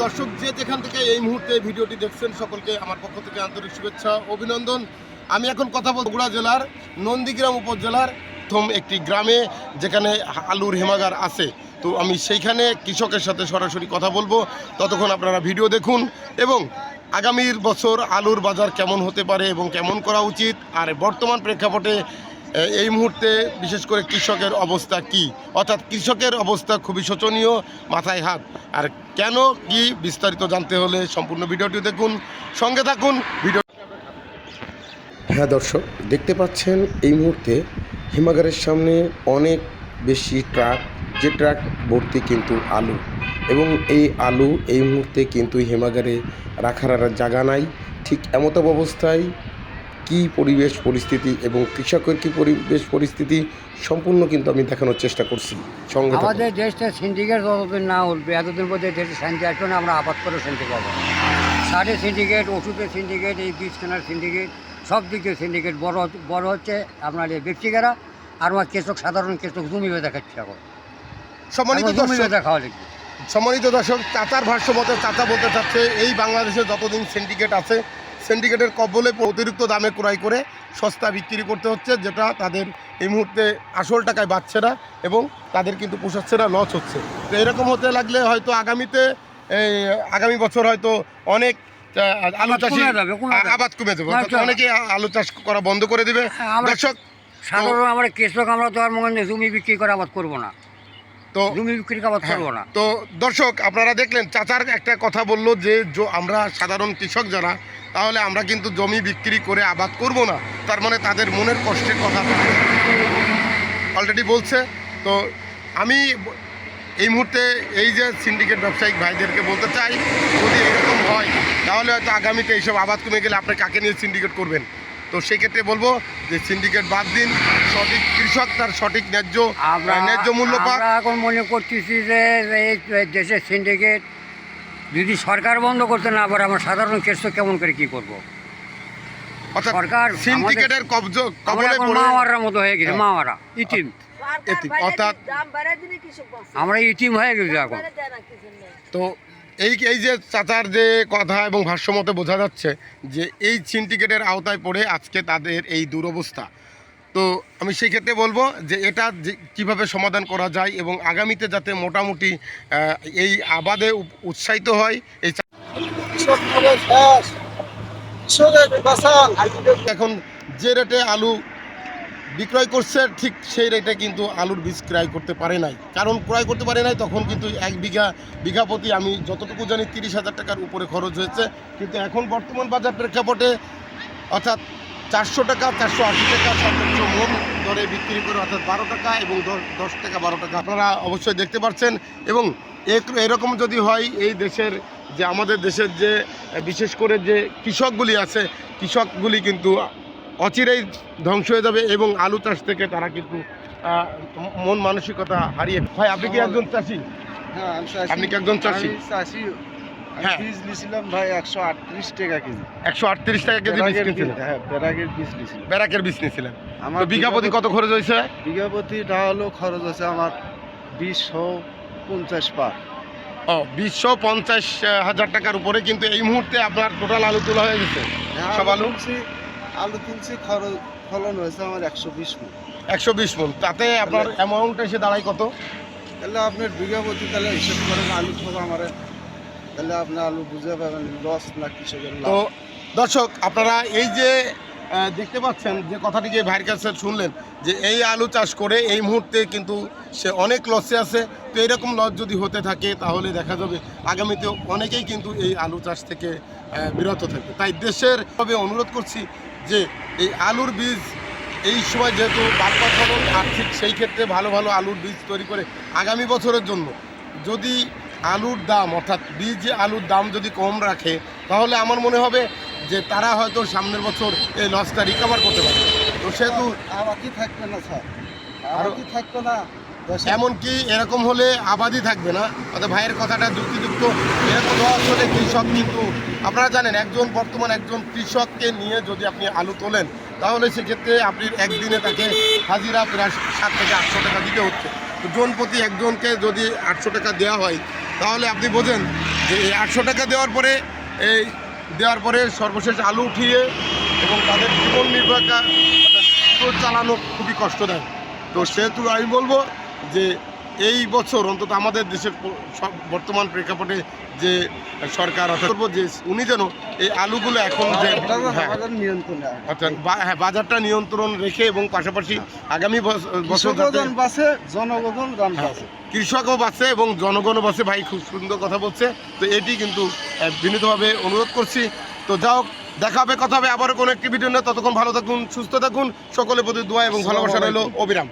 দর্শক যে যেখান থেকে এই মুহূর্তে ভিডিওটি দেখছেন সকলকে আমার পক্ষ থেকে আন্তরিক শুভেচ্ছা অভিনন্দন। আমি এখন কথা বলবো বগুড়া জেলার নন্দীগ্রাম উপজেলার প্রথম একটি গ্রামে যেখানে আলুর হিমাগার আছে। তো আমি সেইখানে কৃষকের সাথে সরাসরি কথা বলবো। ততক্ষণ আপনারা ভিডিও দেখুন এবং আগামীর বছর আলুর বাজার কেমন হতে পারে এবং কেমন করা উচিত, আর বর্তমান প্রেক্ষাপটে এই মুহূর্তে বিশেষ করে কৃষকের অবস্থা কি, অর্থাৎ কৃষকের অবস্থা খুবই শোচনীয়, মাথায় হাত। আর কেন কি বিস্তারিত জানতে হলে সম্পূর্ণ ভিডিওটি দেখুন, সঙ্গে থাকুন ভিডিও। হ্যাঁ দর্শক, দেখতে পাচ্ছেন এই মুহূর্তে হিমাগারের সামনে অনেক বেশি ট্রাক, যে ট্রাক ভর্তি কিন্তু আলু, এবং এই আলু এই মুহূর্তে কিন্তু হিমাগারে রাখার আর জায়গা নাই। ঠিক এমত অবস্থায় কি পরিবেশ পরিস্থিতি এবং কৃষকের কি পরিবেশ পরিস্থিতি সম্পূর্ণ কিন্তু আমি দেখানোর চেষ্টা করছি। সঙ্গে আমাদের দেশটা সিন্ডিকেট যতদিন না উঠবে এতদিন মধ্যে দেশে শান্তি আসবে না, আমরা আবাদ করে শান্তি পাবো। সারের সিন্ডিকেট, ওষুধের সিন্ডিকেট, এই বীজ কেনার সিন্ডিকেট, সব দিকে সিন্ডিকেট বড় হচ্ছে আপনার এই ব্যক্তিরা। আর আমার কৃষক, সাধারণ কৃষক জমি হয়ে দেখাচ্ছে এখন। সম্মানিত দর্শক, দেখাওয়া লিখবে। সম্মানিত দর্শক, চাচার ভাষ্য মতে চাচা বলতে চাচ্ছে এই বাংলাদেশে যতদিন সিন্ডিকেট আছে, সিন্ডিকেটের কবলে অতিরিক্ত দামে ক্রয় করে সস্তা বিক্রি করতে হচ্ছে, যেটা তাদের এই মুহূর্তে আসল টাকায় বাঁচছে না এবং তাদের কিন্তু পোষাচ্ছে না, লস হচ্ছে। তো এরকম হতে লাগলে হয়তো আগামী বছর হয়তো অনেক আলু চাষি আবাদ কমে যাবে, অনেকে আলু চাষ করা বন্ধ করে দেবে। দর্শক, সাধারণ আমরা কৃষক, আমরা তো আর মনে জমি বিক্রি করে আবাদ করবো না, তো জমি বিক্রি আবাদ করবো না। তো দর্শক, আপনারা দেখলেন চাচার একটা কথা বললো যে আমরা সাধারণ কৃষক যারা, তাহলে আমরা কিন্তু জমি বিক্রি করে আবাদ করব না। তার মানে তাদের মনের কষ্টের কথা অলরেডি বলছে। তো আমি এই মুহূর্তে এই যে সিন্ডিকেট ব্যবসায়িক ভাইদেরকে বলতে চাই, যদি এরকম হয় তাহলে হয়তো আগামীতে এইসব আবাদ কমে গেলে আপনি কাকে নিয়ে সিন্ডিকেট করবেন? তো সেক্ষেত্রে বলবো যে সিন্ডিকেট বাদ দিন, সঠিক কৃষক তার সঠিক ন্যায্য মূল্য পাক। আমরা এখন মনে করতেছি যে এই দেশের সিন্ডিকেট যদি সরকার বন্ধ করতে না পারে, আমরা সাধারণ কৃষক কেমন করে কি করবো? সরকার সিন্ডিকেটের কবলে পড়ে মাওয়ারার মতো হয়ে গেছে, মাওয়ারা ইতিম, অর্থাৎ আমরা ইতিম হয়ে গেছি এখন। তো এই যে চাচার যে কথা এবং ভাষ্য মতে বোঝা যাচ্ছে যে এই সিন্ডিকেটের আওতায় পড়ে আজকে তাদের এই দুরবস্থা। তো আমি সেই ক্ষেত্রে বলবো যে এটা কিভাবে সমাধান করা যায় এবং আগামীতে যাতে মোটামুটি এই আবাদে উৎসাহিত হয়। এই এখন যে রেটে আলু বিক্রয় করছে ঠিক সেই রেটে কিন্তু আলুর বীজ ক্রয় করতে পারে নাই। কারণ ক্রয় করতে পারে নাই, তখন কিন্তু এক বিঘা প্রতি আমি যতটুকু জানি 30,000 টাকার উপরে খরচ হয়েছে। কিন্তু এখন বর্তমান বাজার প্রেক্ষাপটে অর্থাৎ 400 টাকা, 480 টাকা সর্বোচ্চ মন দরে বিক্রি করে, অর্থাৎ 12 টাকা এবং 10 টাকা 12 টাকা আপনারা অবশ্যই দেখতে পাচ্ছেন। এবং এরকম যদি হয় এই দেশের যে আমাদের দেশের যে বিশেষ করে যে কৃষকগুলি আছে, কৃষকগুলি কিন্তু অচিরেই ধ্বংস হয়ে যাবে এবং আলু চাষ থেকে তারা কিন্তু মন মানসিকতা হারিয়ে। ভাই, আপনি কি একজন চাষি? হ্যাঁ, আপনি কি একজন চাষি? হ্যাঁ, বীজ নিয়েছিলাম ভাই 138 টাকা কেজি। 138 টাকা কেজি বীজ কিনছিলেন? হ্যাঁ, ব্যারাকের বীজ নিয়েছিলাম। ব্যারাকের বীজ নিয়েছিলেন। আমার বিঘা প্রতি কত খরচ হয়েছে? বিঘা প্রতিটা হলো খরচ হচ্ছে আমার 250 পার। 250,000 টাকার উপরে কিন্তু এই মুহূর্তে আপনার টোটাল আলু তোলা হয়ে গেছে। সব আলু তুলছি, ফলন হয়েছে আমার 120 মণ। 120 মণ, তাতে আপনার অ্যামাউন্ট এসে দাঁড়ায় কত? তাহলে আপনার বিঘা প্রতি তাহলে হিসেব করেন আলু খাবো আমার, তাহলে আপনার আলু বুঝে পাবেন লস না কৃষকের লাভ। তো দর্শক, আপনারা এই যে দেখতে পাচ্ছেন যে কথাটি যে ভাইয়ের কাছে শুনলেন যে এই আলু চাষ করে এই মুহূর্তে কিন্তু সে অনেক লসে আছে। তো এরকম লস যদি হতে থাকে তাহলে দেখা যাবে আগামীতে অনেকেই কিন্তু এই আলু চাষ থেকে বিরত থাকবে। তাই দেশের ভাবে অনুরোধ করছি যে এই আলুর বীজ এই সময় যেহেতু বাড়তি ফলন আর্থিক, সেই ক্ষেত্রে ভালো ভালো আলুর বীজ তৈরি করে আগামী বছরের জন্য যদি আলুর দাম, অর্থাৎ বীজ আলুর দাম যদি কম রাখে, তাহলে আমার মনে হবে যে তারা হয়তো সামনের বছর এই লসটা রিকভার করতে পারবে। তো সেহেতু আবাদি থাকবে না স্যার, আবাদি থাকবে না, এমনকি এরকম হলে আবাদি থাকবে না। অর্থাৎ ভাইয়ের কথাটা যুক্তিযুক্ত। এরকম লস হলে কৃষক কিন্তু আপনারা জানেন, বর্তমান একজন কৃষককে নিয়ে যদি আপনি আলু তোলেন তাহলে সেক্ষেত্রে আপনি একদিনে তাকে হাজিরা প্রায় 700 থেকে 800 টাকা দিতে হচ্ছে। তো জন প্রতি একজনকে যদি 800 টাকা দেওয়া হয় তাহলে আপনি বোঝেন যে এই 800 টাকা দেওয়ার পরে সর্বশেষ আলু উঠিয়ে এবং তাদের জীবন নির্বাহটা চালানো খুবই কষ্টদায়ক। তো সেহেতু আমি বলবো যে এই বছর অন্তত আমাদের দেশের বর্তমান প্রেক্ষাপটে যে সরকার করবো যে উনি যেন এই আলুগুলো এখন যে হ্যাঁ নিয়ন্ত্রণে অর্থাৎ হ্যাঁ বাজারটা নিয়ন্ত্রণ রেখে এবং পাশাপাশি আগামী বছর কৃষকজন বাঁচে, জনগণ গান বাঁচে। কৃষকও বাঁচে এবং জনগণও বাঁচে। ভাই খুব সুন্দর কথা বলছে। তো এটি কিন্তু বিনীতভাবে অনুরোধ করছি। তো যাই হোক, দেখা হবে, কথা হবে আবারও কোনো একটি ভিডিও নিয়ে। ততক্ষণ ভালো থাকুন, সুস্থ থাকুন, সকলের প্রতি দোয়া এবং ভালোবাসা রইল। অবিরাম।